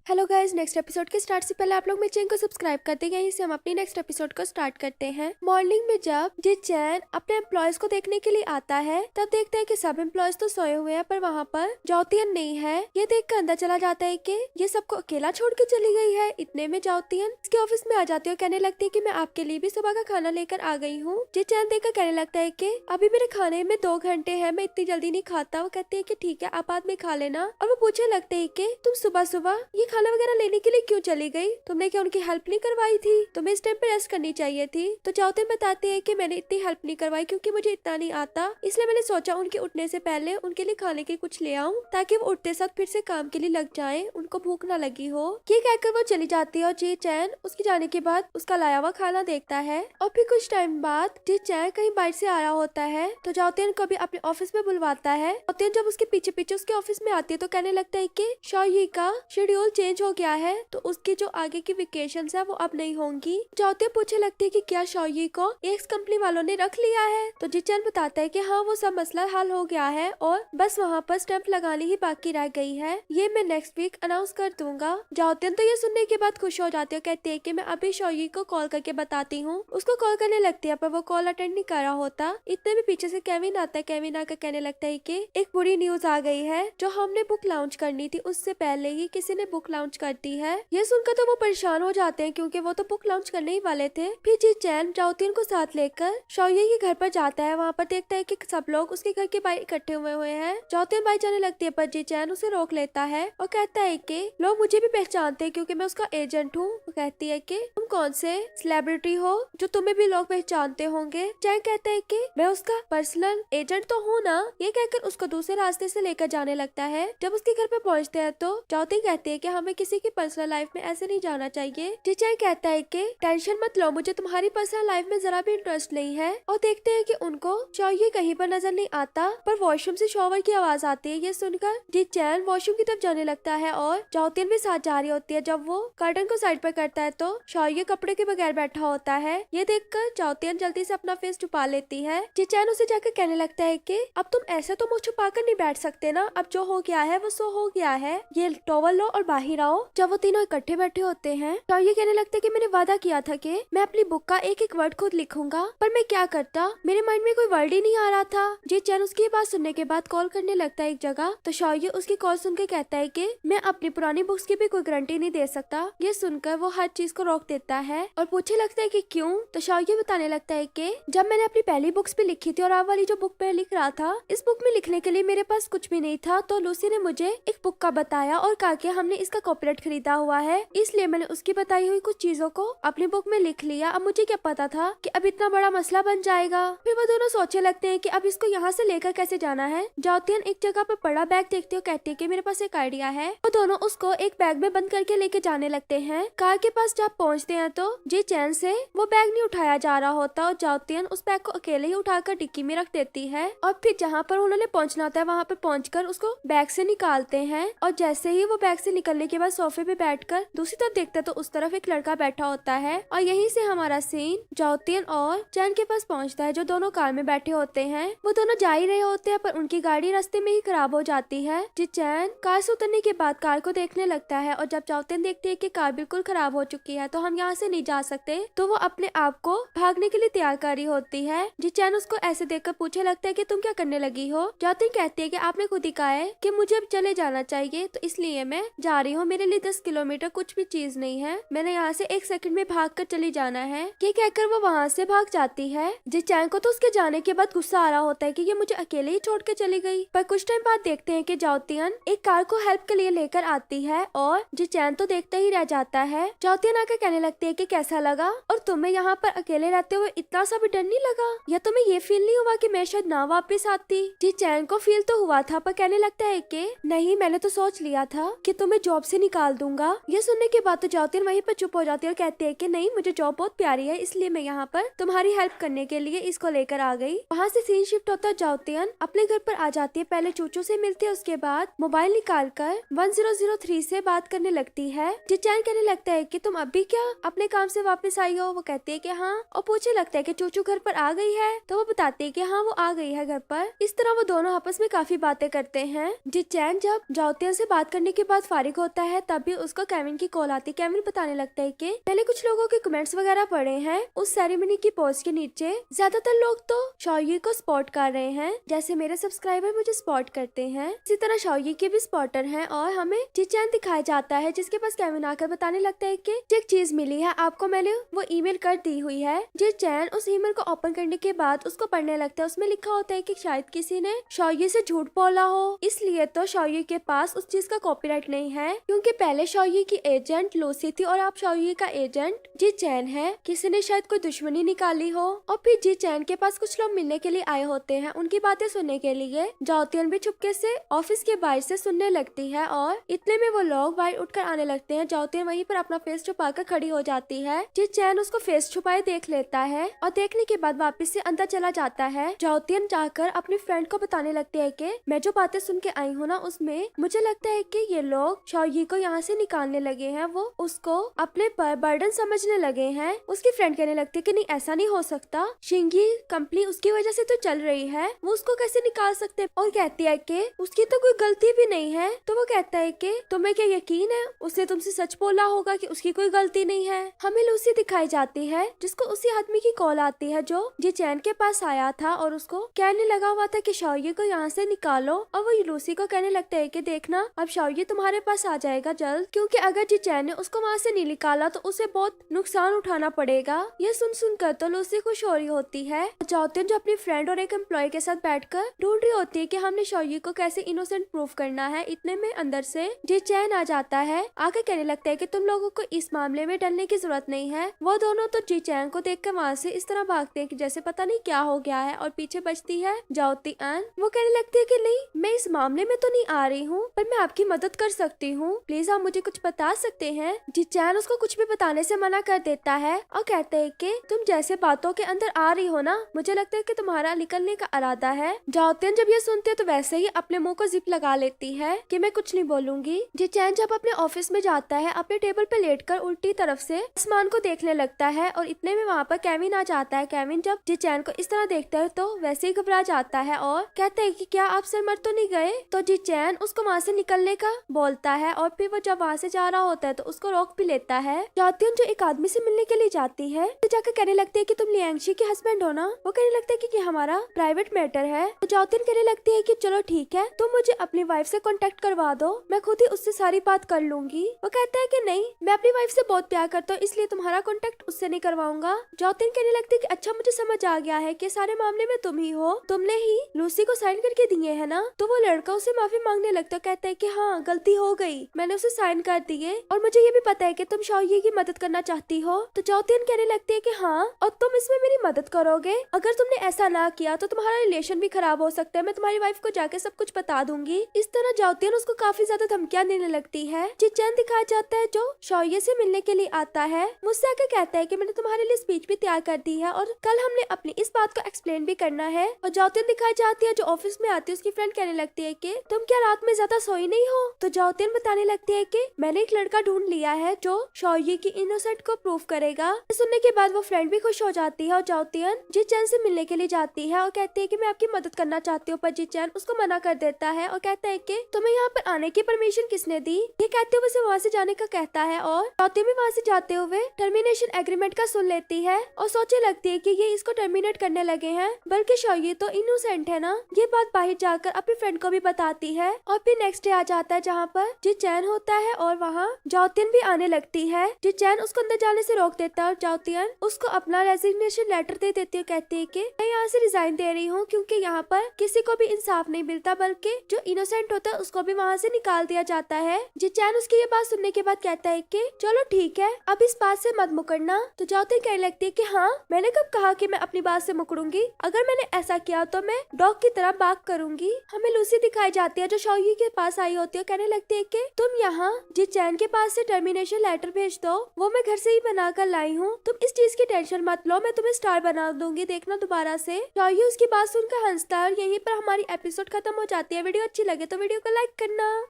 Hello guys, next episode के start से पहले आप लोग मेरे चैनल को सब्सक्राइब कर दें। यहीं से हम अपनी नेक्स्ट एपिसोड को स्टार्ट करते हैं। मॉर्निंग में जब जी चैन अपने एम्प्लॉयज को देखने के लिए आता है तब देखते हैं कि सब एम्प्लॉयज तो सोए हुए हैं, पर वहाँ पर जाओतियन नहीं है। ये देखकर अंदर चला जाता है कि ये सबको अकेला छोड़ के चली गई है। इतने में जाओतियन इसके ऑफिस में आ जाती है और कहने लगती है कि मैं आपके लिए भी सुबह का खाना लेकर आ गई हूँ। जी चैन देखकर कहने लगता है कि अभी मेरे खाने में 2 घंटे है, मैं इतनी जल्दी नहीं खाता। वो कहती है कि ठीक है, आप बाद में खा लेना। और वो पूछने लगते है कि तुम सुबह सुबह ये खाना वगैरह लेने के लिए क्यों चली गई? तुमने क्या उनकी हेल्प नहीं करवाई थी? तुम्हें इस टाइम पे रेस्ट करनी चाहिए थी। तो जाओतियन बताते हैं कि मैंने इतनी हेल्प नहीं करवाई क्योंकि मुझे इतना नहीं आता, इसलिए मैंने सोचा उनके उठने से पहले उनके लिए खाने के कुछ ले आऊं ताकि वो उठते साथ फिर से काम के लिए लग जाएं, उनको भूख ना लगी हो। ये कहकर वो चली जाती है और जी चैन उसकी जाने के बाद उसका लाया हुआ खाना देखता है। और फिर कुछ टाइम बाद जी चैन कहीं बाहर से आ रहा होता है तो जाओतियन को भी अपने ऑफिस में बुलवाता है। जाओतियन जब उसके पीछे पीछे उसके ऑफिस में आती है तो कहने लगता है कि शॉयी का शेड्यूल चेंज हो गया है, तो उसकी जो आगे की वेकेशंस है वो अब नहीं होंगी। जाओतियन पूछने लगती है कि क्या शॉयी को एक्स कंपनी वालों ने रख लिया है? तो जी चैन बताता है कि हाँ, वो सब मसला हल हो गया है और बस वहाँ पर स्टैंप लगानी ही बाकी रह गई है। ये मैं नेक्स्ट वीक अनाउंस कर दूंगा। जाओतियन तो ये सुनने के बाद खुश हो जाती है, कहती है कि मैं अभी शॉयी को कॉल करके बताती हूँ। उसको कॉल करने लगती है पर वो कॉल अटेंड नहीं कर रहा होता। इतने में पीछे से केविन आता है। केविन आकर कहने लगता है कि एक बुरी न्यूज आ गई है, जो हमने बुक लॉन्च करनी थी उससे पहले ही किसी ने बुक लॉन्च कर दी है। ये सुनकर तो वो परेशान हो जाते हैं क्योंकि वो तो बुक लॉन्च करने ही वाले थे। फिर जी चैन जाओतियन को साथ लेकर शॉयी के घर पर जाता है। वहाँ पर देखता है कि सब लोग उसके घर के बाहर इकट्ठे हुए हैं। जाओतियन बाहर जाने लगती है पर जी चैन उसे रोक लेता है और कहता है कि लोग मुझे भी पहचानते हैं क्योंकि मैं उसका एजेंट हूँ। वो कहती है कि तुम कौन से सेलिब्रिटी हो जो तुम्हें भी लोग पहचानते होंगे? चैन कहता है कि मैं उसका पर्सनल एजेंट तो हूँ ना। ये कहकर उसको दूसरे रास्ते से लेकर जाने लगता है। जब उसके घर पे पहुँचते हैं तो जाओतियन कहती है कि हमें किसी की पर्सनल लाइफ में ऐसे नहीं जाना चाहिए। जी चैन कहता है कि टेंशन मत लो, मुझे तुम्हारी पर्सनल लाइफ में जरा भी इंटरेस्ट नहीं है। और देखते हैं कि उनको शॉयी कहीं पर नजर नहीं आता, पर वॉशरूम से शॉवर की आवाज आती है। ये सुनकर जी चैन वॉशरूम की तरफ जाने लगता है और जाओतियन भी साथ जा रही होती है। जब वो कर्टन को साइड पर करता है तो शॉयी कपड़े के बगैर बैठा होता है। ये देखकर जाओतियन जल्दी से अपना फेस छुपा लेती है। जी चैन उसे जाकर कहने लगता है कि अब तुम ऐसे तो मुंह छुपा कर नहीं बैठ सकते ना, अब जो हो गया है वो सो हो गया है। ये टॉवल लो और बाहर आओ। जब वो तीनों इकट्ठे बैठे होते हैं तो ये कहने लगता है कि मैंने वादा किया था कि मैं अपनी बुक का एक एक वर्ड खुद लिखूंगा, पर मैं क्या करता, मेरे माइंड में कोई वर्ड ही नहीं आ रहा था। जी चैन उसकी बात सुनने के बाद कॉल करने लगता है एक जगह। तो शॉयी उसकी कॉल सुन के कहता है कि मैं अपनी पुरानी बुक्स की भी कोई गारंटी नहीं दे सकता। ये सुनकर वो हर चीज को रोक देता है और पूछने लगता है कि क्यों? तो शॉयी बताने लगता है कि जब मैंने अपनी पहली बुक्स भी लिखी थी और आप वाली जो बुक पे लिख रहा था, इस बुक में लिखने के लिए मेरे पास कुछ भी नहीं था, तो लूसी ने मुझे एक बुक का बताया और कहा कि हमने इसका कॉपीराइट खरीदा हुआ है, इसलिए मैंने उसकी बताई हुई कुछ चीजों को अपनी बुक में लिख लिया। अब मुझे क्या पता था कि अब इतना बड़ा मसला बन जाएगा। फिर वो दोनों सोचने लगते हैं कि अब इसको यहाँ से लेकर कैसे जाना है। जाओतियन एक जगह पर बड़ा बैग देखती है और कहती है कि मेरे पास एक आइडिया है। वो दोनों उसको एक बैग में बंद करके लेके जाने लगते हैं। कार के पास जब पहुँचते हैं तो जी चैन से वो बैग नहीं उठाया जा रहा होता और जाओतियन उस बैग को अकेले ही उठाकर डिक्की में रख देती है। और फिर जहाँ पर उन्होंने पहुँचना होता है वहाँ पे पहुँचकर उसको बैग से निकालते हैं। और जैसे ही वो बैग से निकलने के बाद सोफे पे बैठकर दूसरी तरफ देखता है तो उस तरफ एक लड़का बैठा होता है। और यहीं से हमारा सीन जाओतियन और चैन के पास पहुंचता है, जो दोनों कार में बैठे होते हैं। वो दोनों जा ही रहे होते हैं पर उनकी गाड़ी रास्ते में ही खराब हो जाती है। जी चैन कार से उतरने के बाद कार को देखने लगता है और जब जाओतियन देखती है कि कार बिल्कुल खराब हो चुकी है तो हम यहाँ से नहीं जा सकते, तो वो अपने आप को भागने के लिए तैयार कर रही होती है। जी चैन उसको ऐसे देखकर पूछने लगता है कि तुम क्या करने लगी हो? जाओतियन कहती है कि आपने खुद ही कहा है कि मुझे अब चले जाना चाहिए, तो इसलिए मैं जा रही हूँ। मेरे लिए 10 किलोमीटर कुछ भी चीज नहीं है, मैंने यहाँ से 1 सेकंड में भाग कर चली जाना है। ये कहकर वो वहाँ से भाग जाती है। जी चैन को तो उसके जाने के बाद गुस्सा आ रहा होता है कि ये मुझे अकेले ही छोड़ के चली गई। पर कुछ टाइम बाद देखते हैं कि जाओतियन एक कार को हेल्प के लिए लेकर आती है और जी चैन तो देखते ही रह जाता है। जाओतियन आकर कहने लगती है कि कैसा लगा और तुम्हें यहाँ पर अकेले रहते हुए इतना सा भी डर नहीं लगा, या तुम्हें ये फील नहीं हुआ कि मैं शायद ना वापस आती? जी चैन को फील तो हुआ था पर कहने लगता है कि नहीं, मैंने तो सोच लिया था कि तुम्हें जॉब से निकाल दूंगा। ये सुनने के बाद तो जाओतियन वहीं पर चुप हो जाती है और कहती है कि नहीं, मुझे जॉब बहुत प्यारी है, इसलिए मैं यहाँ पर तुम्हारी हेल्प करने के लिए इसको लेकर आ गई। वहाँ से सीन शिफ्ट होता है। जाओतियन अपने घर पर आ जाती है, पहले चूचू से मिलती है, उसके बाद मोबाइल निकाल कर 1003 से बात करने लगती है। जी चैन कहने लगता है कि तुम अभी क्या अपने काम से वापस आई हो? वो कहती है कि हाँ, और पूछने लगता है कि चूचू घर पर आ गई है? तो वो बताती है कि हाँ, वो आ गई है घर पर। इस तरह वो दोनों आपस में काफी बातें करते हैं। जी चैन जब जाओतियन से बात करने के बाद फारिग होता होता है तभी उसको केविन की कॉल आती है। केविन बताने लगता है कि मैंने कुछ लोगों के कमेंट्स वगैरह पढ़े हैं उस सेरेमनी की पोस्ट के नीचे, ज्यादातर लोग तो शौर्य को स्पॉट कर रहे हैं, जैसे मेरे सब्सक्राइबर मुझे स्पॉट करते हैं इसी तरह शौर्य के भी स्पॉटर हैं। और हमें जी-चैन दिखाया जाता है जिसके पास केविन आकर बताने लगता है कि एक चीज मिली है आपको, मैंने वो ईमेल कर दी हुई है। जी-चैन उस ईमेल को ओपन करने के बाद उसको पढ़ने लगता है। उसमें लिखा होता है कि शायद किसी ने शौर्य से झूठ बोला हो, इसलिए तो शौर्य के पास उस चीज का कॉपीराइट नहीं है, क्योंकि पहले शौर्य की एजेंट लूसी थी और अब शौर्य का एजेंट जी-चैन है। किसी ने शायद कोई दुश्मनी निकाली हो। और फिर जी-चैन के पास कुछ लोग मिलने के लिए आए होते हैं, उनकी बातें सुनने के लिए जाओतियन भी चुपके से ऑफिस के बाहर से सुनने लगती है और इतने में वो लोग बाहर उठकर आने लगते हैं। जाओतियन वहीं पर अपना फेस छुपाकर खड़ी हो जाती है। जी-चैन उसको फेस छुपाए देख लेता है और देखने के बाद वापस से अंदर चला जाता है। जाओतियन जाकर अपने फ्रेंड को बताने लगती है कि मैं जो बातें सुन के आई हूँ ना, उसमें मुझे लगता है कि ये लोग शौर्य को यहाँ से निकालने लगे हैं, वो उसको अपने पर बर्डन समझने लगे हैं। उसकी फ्रेंड कहने लगती है कि नहीं ऐसा नहीं हो सकता, शिंगी कंपनी उसकी वजह से तो चल रही है, वो उसको कैसे निकाल सकते। और कहती है कि उसकी तो कोई गलती भी नहीं है। तो वो कहता है कि तुम्हें क्या यकीन है उसने तुमसे सच बोला होगा कि उसकी कोई गलती नहीं है। हमें लूसी दिखाई जाती है जिसको उसी आदमी की कॉल आती है जो जी-चैन के पास आया था और उसको कहने लगा हुआ था कि शौर्य को यहाँ से निकालो। और वो लूसी को कहने लगता है कि देखना अब शौर्य तुम्हारे पास आ जाएगा जल्द, क्योंकि अगर जी-चैन ने उसको वहाँ से नहीं निकाला तो उसे बहुत नुकसान उठाना पड़ेगा। ये सुन कर तो लूसी खुश हो रही होती है। जाओतियन जो अपनी फ्रेंड और एक एम्प्लॉय के साथ बैठकर ढूंढ रही होती है कि हमने शौर्य को कैसे इनोसेंट प्रूफ करना है। इतने में अंदर से जी-चैन आ जाता है, आके कहने लगता है कि तुम लोगों को इस मामले में डरने की जरूरत नहीं है। वो दोनों तो जी-चैन को देखकर वहाँ से इस तरह भागते हैं कि जैसे पता नहीं क्या हो गया है और पीछे बचती है जाओतियन। वो कहने लगती है कि नहीं मैं इस मामले में तो नहीं आ रही हूँ, पर मैं आपकी मदद कर सकती हूँ, प्लीज आप मुझे कुछ बता सकते हैं। जी-चैन उसको कुछ भी बताने से मना कर देता है और कहते है कि तुम जैसे बातों के अंदर आ रही हो ना, मुझे लगता है कि तुम्हारा निकलने का इरादा है। जाओतियन जब ये सुनते तो वैसे ही अपने मुंह को जिप लगा लेती है कि मैं कुछ नहीं बोलूंगी। जी-चैन जब अपने ऑफिस में जाता है अपने टेबल पे लेटकर उल्टी तरफ से आसमान को देखने लगता है और इतने में वहाँ पर केविन आ जाता है। केविन जब जी-चैन को इस तरह देखता है तो वैसे ही घबरा जाता है और कहता है कि क्या आप सर मर तो नहीं गए। तो जी-चैन उसको वहाँ से निकलने का बोलता है और फिर वो जब वहाँ से जा रहा होता है तो उसको रोक भी लेता है। जाओतियन जो एक आदमी से मिलने के लिए जाती है तो जाकर कहने लगती है कि तुम लियांगशी के हस्बैंड हो ना। वो कहने लगता है कि हमारा प्राइवेट मैटर है। तो जाओतियन कहने लगती है कि चलो ठीक है, तुम मुझे अपनी वाइफ से कांटेक्ट करवा दो, मैं खुद ही उससे सारी बात कर लूंगी। वो कहता है कि नहीं मैं अपनी वाइफ से बहुत प्यार करता हूँ, इसलिए तुम्हारा कांटेक्ट उससे नहीं करवाऊंगा। जाओतियन कहने लगती है कि अच्छा मुझे समझ आ गया है कि सारे मामले में तुम ही हो, तुमने ही लूसी को साइन करके दिए है ना। तो वो लड़का उसे माफी मांगने लगता है, कहता है कि हाँ गलती हो गई, मैंने उसे साइन कर दिए और मुझे ये भी पता है कि तुम शौर्य की मदद करना चाहती हो। तो जाओतियन कहने लगती है कि हाँ और तुम इसमें मेरी मदद करोगे, अगर तुमने ऐसा ना किया तो तुम्हारा रिलेशन भी खराब हो सकता है, मैं तुम्हारी वाइफ को जाके सब कुछ बता दूंगी। इस तरह जाओतियन उसको काफी ज्यादा धमकियां देने लगती है। जी-चैन दिखाया जाता है जो शौर्य से मिलने के लिए आता है, मुझसे आके कहता है कि मैंने तुम्हारे लिए स्पीच भी तैयार कर दी है और कल हमने अपनी इस बात को एक्सप्लेन भी करना है। और जाओतियन दिखाई जाती है जो ऑफिस में आती है, उसकी फ्रेंड कहने लगती है कि तुम क्या रात में ज्यादा सोई नहीं हो। तो जाओतियन बताने लगती है कि मैंने एक लड़का ढूंढ लिया है जो शौर्य की इनोसेंट को प्रूफ करेगा। सुनने के बाद वो फ्रेंड भी खुश हो जाती है और जाओतियन जी-चैन से मिलने के लिए जाती है और कहती है कि मैं आपकी मदद करना चाहती हूँ, पर जी-चैन उसको मना कर देता है और कहता है कि तुम्हें यहाँ पर आने की परमिशन किसने दी। ये कहते हुए उसे वहाँ से जाने का कहता है और जाओतियन भी वहाँ से जाते हुए टर्मिनेशन एग्रीमेंट का सुन लेती है और सोचने लगती है कि ये इसको टर्मिनेट करने लगे हैं, बल्कि शौर्य तो इनोसेंट है ना। ये बात बाहर जाकर अपने फ्रेंड को भी बताती है और फिर नेक्स्ट डे आ जाता है जहाँ पर जी-चैन होता है और वहाँ जाओतियन भी आने लगती है। जी-चैन उसको अंदर जाने से रोक देता है और जाओतियन उसको अपना रेजिग्नेशन लेटर दे देती है, कहती है कि मैं यहाँ से रिजाइन दे रही हूँ क्योंकि यहाँ पर किसी को भी इंसाफ नहीं मिलता, बल्कि जो इनोसेंट होता है उसको भी वहाँ से निकाल दिया जाता है। जी-चैन उसकी ये बात सुनने के बाद कहता है कि चलो ठीक है अब इस बात से मत मुकरना। तो जाओतियन कहने लगती है कि हाँ मैंने कब कहा कि मैं अपनी बात से मुकरूंगी, अगर मैंने ऐसा किया तो मैं डॉग की तरह बाग करूंगी। हमें लूसी दिखाई जाती है जो शौर्य के पास आई होती है, कहने लगती है कि तुम यहाँ जी-चैन के पास से टर्मिनेशन लेटर भेज दो, वो मैं घर से ही बना कर लाई हूँ, तुम इस चीज की टेंशन मत लो, मैं तुम्हें स्टार बना दूंगी, देखना दोबारा से। शौर्य उसकी बात सुनकर हंसता है और यहीं पर हमारी एपिसोड खत्म हो जाती है। वीडियो अच्छी लगे तो वीडियो को लाइक करना।